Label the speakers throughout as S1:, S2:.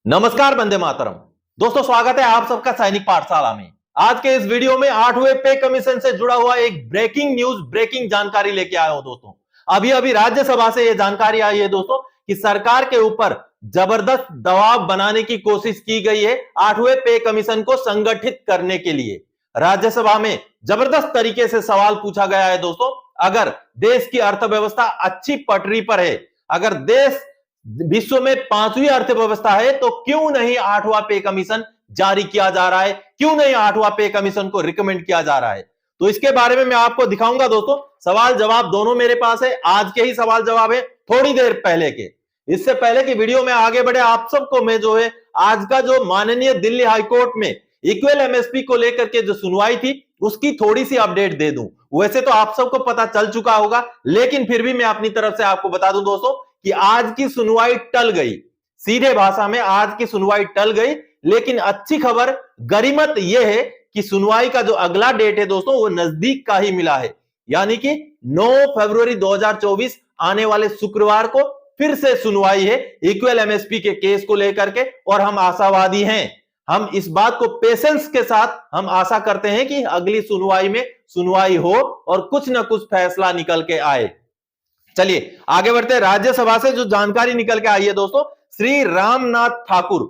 S1: नमस्कार, वंदे मातरम। दोस्तों, स्वागत है आप सबका सैनिक पाठशाला में। आज के इस वीडियो में 8वें पे कमीशन से जुड़ा हुआ एक ब्रेकिंग न्यूज, ब्रेकिंग जानकारी लेके आया हूं दोस्तों। अभी अभी राज्यसभा से यह जानकारी आई है दोस्तों कि सरकार के ऊपर जबरदस्त दबाव बनाने की कोशिश की गई है 8वें पे कमीशन को संगठित करने के लिए। राज्यसभा में जबरदस्त तरीके से सवाल पूछा गया है दोस्तों, अगर देश की अर्थव्यवस्था अच्छी पटरी पर है, अगर देश विश्व में 5वीं अर्थव्यवस्था है, तो क्यों नहीं 8वां पे कमीशन जारी किया जा रहा है, क्यों नहीं 8वां पे कमीशन को रिकमेंड किया जा रहा है। तो इसके बारे में मैं आपको दिखाऊंगा दोस्तों। सवाल जवाब दोनों मेरे पास है, आज के ही सवाल जवाब है, थोड़ी देर पहले के। इससे पहले की वीडियो में आगे बढ़े, आप सबको मैं जो है आज का जो माननीय दिल्ली हाईकोर्ट में इक्वल एमएसपी को लेकर के जो सुनवाई थी उसकी थोड़ी सी अपडेट दे दूं। वैसे तो आप सबको पता चल चुका होगा, लेकिन फिर भी मैं अपनी तरफ से आपको बता दूं दोस्तों कि आज की सुनवाई टल गई। सीधे भाषा में आज की सुनवाई टल गई। लेकिन अच्छी खबर, गरिमत यह है कि सुनवाई का जो अगला डेट है दोस्तों वो नजदीक का ही मिला है, यानी कि 9 फरवरी 2024 आने वाले शुक्रवार को फिर से सुनवाई है इक्वल एमएसपी के केस को लेकर के। और हम आशावादी हैं, हम इस बात को पेशेंस के साथ हम आशा करते हैं कि अगली सुनवाई में सुनवाई हो और कुछ ना कुछ फैसला निकल के आए। चलिए आगे बढ़ते हैं। राज्यसभा से जो जानकारी निकल के आई है दोस्तों, श्री रामनाथ ठाकुर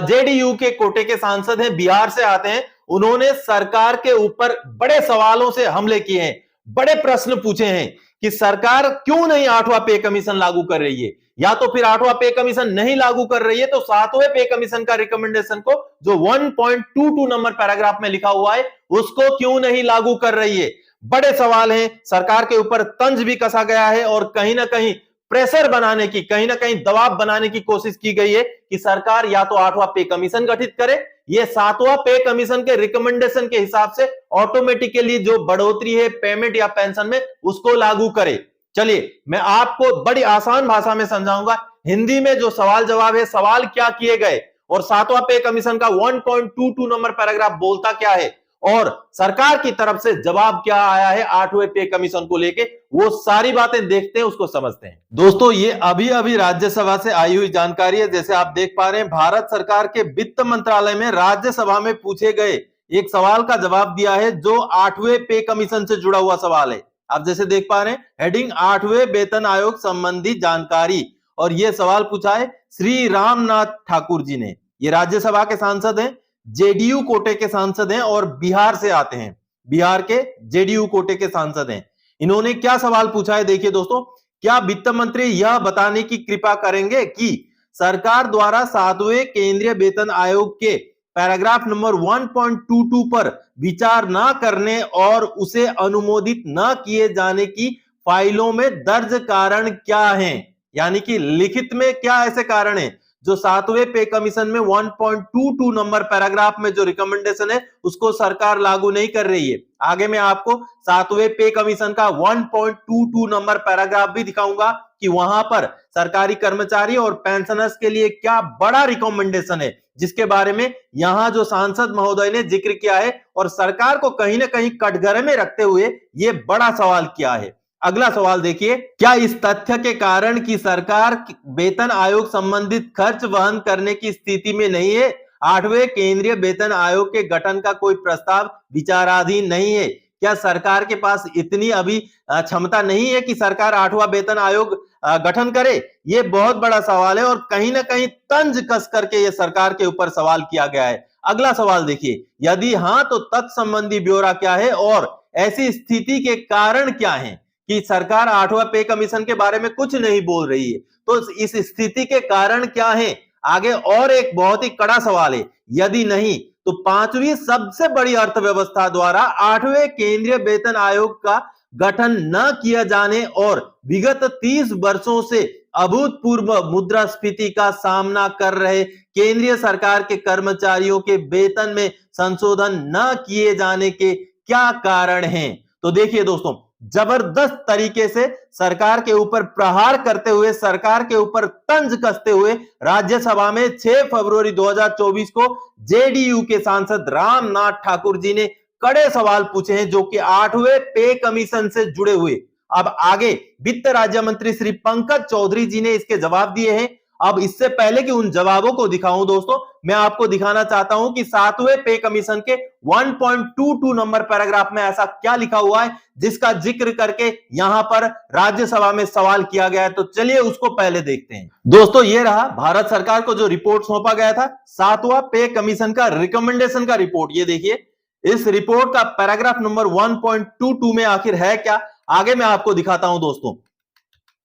S1: जेडीयू के कोटे के सांसद हैं, बिहार से आते हैं। उन्होंने सरकार के ऊपर बड़े सवालों से हमले किए हैं, बड़े प्रश्न पूछे हैं कि सरकार क्यों नहीं 8वां पे कमीशन लागू कर रही है, या तो फिर 8वां पे कमीशन नहीं लागू कर रही है तो 7वें पे कमीशन का रिकमेंडेशन को जो 1.22 नंबर पैराग्राफ में लिखा हुआ है उसको क्यों नहीं लागू कर रही है। बड़े सवाल हैं, सरकार के ऊपर तंज भी कसा गया है और कहीं ना कहीं प्रेशर बनाने की, कहीं ना कहीं दबाव बनाने की कोशिश की गई है कि सरकार या तो 8वां पे कमीशन गठित करे, ये 7वां पे कमीशन के रिकमेंडेशन के हिसाब से ऑटोमेटिकली जो बढ़ोतरी है पेमेंट या पेंशन में उसको लागू करे। चलिए मैं आपको बड़ी आसान भाषा में समझाऊंगा, हिंदी में जो सवाल जवाब है, सवाल क्या किए गए और 7वां पे कमीशन का 1.22 नंबर पैराग्राफ बोलता क्या है और सरकार की तरफ से जवाब क्या आया है 8वें पे कमीशन को लेके, वो सारी बातें देखते हैं, उसको समझते हैं। दोस्तों ये अभी अभी राज्यसभा से आई हुई जानकारी है। जैसे आप देख पा रहे हैं, भारत सरकार के वित्त मंत्रालय में राज्यसभा में पूछे गए एक सवाल का जवाब दिया है जो 8वें पे कमीशन से जुड़ा हुआ सवाल है। आप जैसे देख पा रहे हैं, हेडिंग 8वें वेतन आयोग संबंधी जानकारी, और यह सवाल पूछा है श्री रामनाथ ठाकुर जी ने। ये राज्यसभा के सांसद हैं, जेडीयू कोटे के सांसद हैं और बिहार से आते हैं, बिहार के जेडीयू कोटे के सांसद हैं। इन्होंने क्या सवाल पूछा है, देखिए दोस्तों, क्या वित्त मंत्री यह बताने की कृपा करेंगे कि सरकार द्वारा 7वें केंद्रीय वेतन आयोग के पैराग्राफ नंबर 1.22 पर विचार न करने और उसे अनुमोदित न किए जाने की फाइलों में दर्ज कारण क्या हैं, यानी कि लिखित में क्या ऐसे कारण हैं जो 7वें पे कमीशन में 1.22 नंबर पैराग्राफ में जो रिकमेंडेशन है उसको सरकार लागू नहीं कर रही है। आगे मैं आपको 7वें पे कमीशन का 1.22 नंबर पैराग्राफ भी दिखाऊंगा कि वहां पर सरकारी कर्मचारी और पेंशनर्स के लिए क्या बड़ा रिकमेंडेशन है, जिसके बारे में यहां जो सांसद महोदय ने जिक्र किया है और सरकार को कहीं ना कहीं कटघरे में रखते हुए यह बड़ा सवाल किया है। अगला सवाल देखिए, क्या इस तथ्य के कारण कि सरकार वेतन आयोग संबंधित खर्च वहन करने की स्थिति में नहीं है, 8वें केंद्रीय वेतन आयोग के गठन का कोई प्रस्ताव विचाराधीन नहीं है? क्या सरकार के पास इतनी अभी क्षमता नहीं है कि सरकार 8वां वेतन आयोग गठन करे? यह बहुत बड़ा सवाल है और कहीं ना कहीं तंज कस करके यह सरकार के ऊपर सवाल किया गया है। अगला सवाल देखिए, यदि हां तो तत्संबंधी ब्यौरा क्या है और ऐसी स्थिति के कारण क्या है कि सरकार 8वां पे कमीशन के बारे में कुछ नहीं बोल रही है, तो इस स्थिति के कारण क्या है? आगे और एक बहुत ही कड़ा सवाल है, यदि नहीं तो 5वीं सबसे बड़ी अर्थव्यवस्था द्वारा 8वें केंद्रीय वेतन आयोग का गठन न किया जाने और विगत 30 वर्षों से अभूतपूर्व मुद्रास्फीति का सामना कर रहे केंद्रीय सरकार के कर्मचारियों के वेतन में संशोधन न किए जाने के क्या कारण हैं? तो देखिए दोस्तों, जबरदस्त तरीके से सरकार के ऊपर प्रहार करते हुए, सरकार के ऊपर तंज कसते हुए राज्यसभा में 6 फरवरी 2024 को जेडीयू के सांसद रामनाथ ठाकुर जी ने कड़े सवाल पूछे हैं जो कि 8वें पे कमीशन से जुड़े हुए। अब आगे वित्त राज्य मंत्री श्री पंकज चौधरी जी ने इसके जवाब दिए हैं। अब इससे पहले कि उन जवाबों को दिखाऊं दोस्तों, मैं आपको दिखाना चाहता हूं कि 7वें पे कमीशन के 1.22 नंबर पैराग्राफ में ऐसा क्या लिखा हुआ है जिसका जिक्र करके यहां पर राज्यसभा में सवाल किया गया है। तो चलिए उसको पहले देखते हैं। दोस्तों ये रहा भारत सरकार को जो रिपोर्ट सौंपा गया था 7वां पे कमीशन का रिकमेंडेशन का रिपोर्ट। ये देखिए इस रिपोर्ट का पैराग्राफ नंबर 1.22 में आखिर है क्या, आगे मैं आपको दिखाता हूं दोस्तों।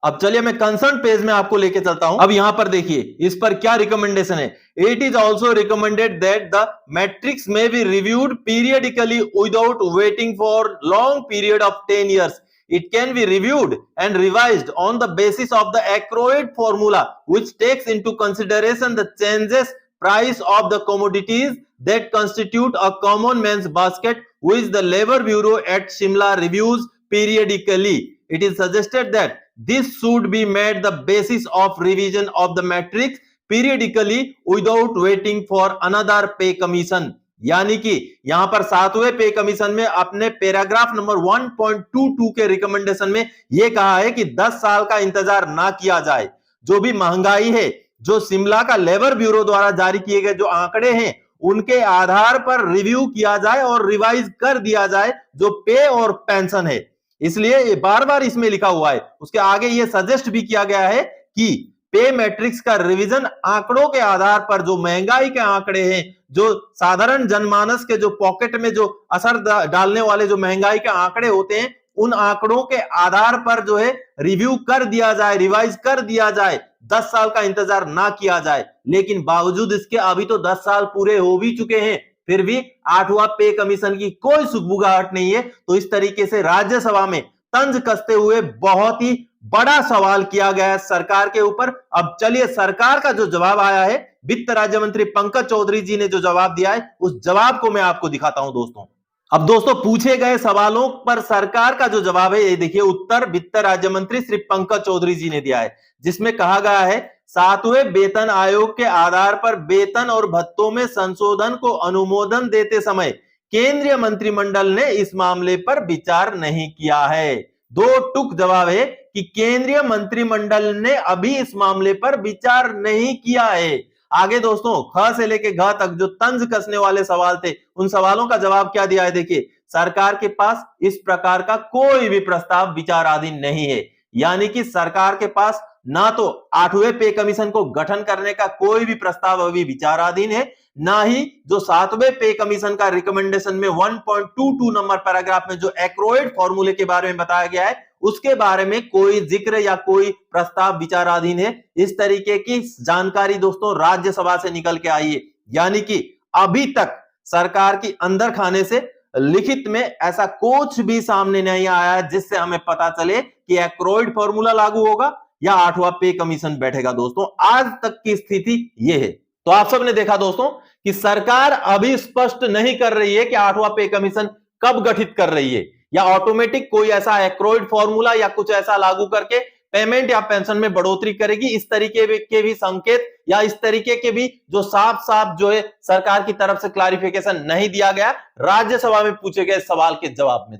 S1: अब चलिए मैं कंसर्न पेज में आपको लेके चलता हूं। अब यहां पर देखिए इस पर क्या रिकमेंडेशन है। It is also recommended that the matrix may be reviewed periodically without waiting for long period of 10 years. It can be reviewed and revised on the basis of the accrued formula which takes into consideration the changes price of the commodities that constitute a common man's basket, which the labor bureau at Shimla reviews periodically. It is suggested that this should be made the basis of revision of the matrix periodically without waiting for another pay commission. यानी कि यहां पर 7वें पे commission में अपने paragraph number 1.22 के recommendation में यह कहा है कि 10 साल का इंतजार ना किया जाए। जो भी महंगाई है, जो शिमला का लेबर ब्यूरो द्वारा जारी किए गए जो आंकड़े हैं उनके आधार पर रिव्यू किया जाए और रिवाइज कर दिया जाए जो पे और पेंशन है। इसलिए ये बार बार इसमें लिखा हुआ है। उसके आगे ये सजेस्ट भी किया गया है कि पे मैट्रिक्स का रिवीजन आंकड़ों के आधार पर, जो महंगाई के आंकड़े हैं, जो साधारण जनमानस के जो पॉकेट में जो असर डालने वाले जो महंगाई के आंकड़े होते हैं, उन आंकड़ों के आधार पर जो है रिव्यू कर दिया जाए, रिवाइज कर दिया जाए। 10 साल का इंतजार ना किया जाए। लेकिन बावजूद इसके अभी तो 10 साल पूरे हो भी चुके हैं, फिर भी 8वां पे कमीशन की कोई सुगबुगाहट नहीं है। तो इस तरीके से राज्यसभा में तंज कसते हुए बहुत ही बड़ा सवाल किया गया है सरकार के ऊपर। अब चलिए सरकार का जो जवाब आया है, वित्त राज्य मंत्री पंकज चौधरी जी ने जो जवाब दिया है उस जवाब को मैं आपको दिखाता हूं दोस्तों। अब दोस्तों पूछे गए सवालों पर सरकार का जो जवाब है ये देखिए, उत्तर वित्त राज्य मंत्री श्री पंकज चौधरी जी ने दिया है, जिसमें कहा गया है 7वें वेतन आयोग के आधार पर वेतन और भत्तों में संशोधन को अनुमोदन देते समय केंद्रीय मंत्रिमंडल ने इस मामले पर विचार नहीं किया है। दो टूक जवाब है कि केंद्रीय मंत्रिमंडल ने अभी इस मामले पर विचार नहीं किया है। आगे दोस्तों ख से लेके घ तक जो तंज कसने वाले सवाल थे उन सवालों का जवाब क्या दिया है। देखिए सरकार के पास इस प्रकार का कोई भी प्रस्ताव विचाराधीन नहीं है। यानी कि सरकार के पास ना तो 8वें पे कमीशन को गठन करने का कोई भी प्रस्ताव अभी विचाराधीन है, ना ही जो 7वें पे कमीशन का रिकमेंडेशन में 1.22 नंबर पैराग्राफ में जो एक्रोइड फॉर्मूले के बारे में बताया गया है उसके बारे में कोई जिक्र या कोई प्रस्ताव विचाराधीन है। इस तरीके की जानकारी दोस्तों राज्यसभा से निकल के आई है। यानी कि अभी तक सरकार की अंदर खाने से लिखित में ऐसा कुछ भी सामने नहीं आया जिससे हमें पता चले कि एक्रोइड फॉर्मूला लागू होगा या 8वां पे कमीशन बैठेगा। दोस्तों आज तक की स्थिति यह है। तो आप सबने देखा दोस्तों कि सरकार अभी स्पष्ट नहीं कर रही है कि 8वां पे कमीशन कब गठित कर रही है, या ऑटोमेटिक कोई ऐसा एक्रोइड फॉर्मूला या कुछ ऐसा लागू करके पेमेंट या पेंशन में बढ़ोतरी करेगी। इस तरीके के भी संकेत या इस तरीके के भी जो साफ साफ जो है सरकार की तरफ से क्लैरिफिकेशन नहीं दिया गया राज्यसभा में पूछे गए सवाल के जवाब में।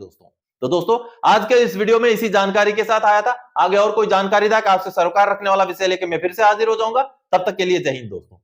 S1: दोस्तों आज के इस वीडियो में इसी जानकारी के साथ आया था। आगे और कोई जानकारी था कि आपसे सरोकार रखने वाला विषय लेकर मैं फिर से हाजिर हो जाऊंगा। तब तक के लिए जय हिंद दोस्तों।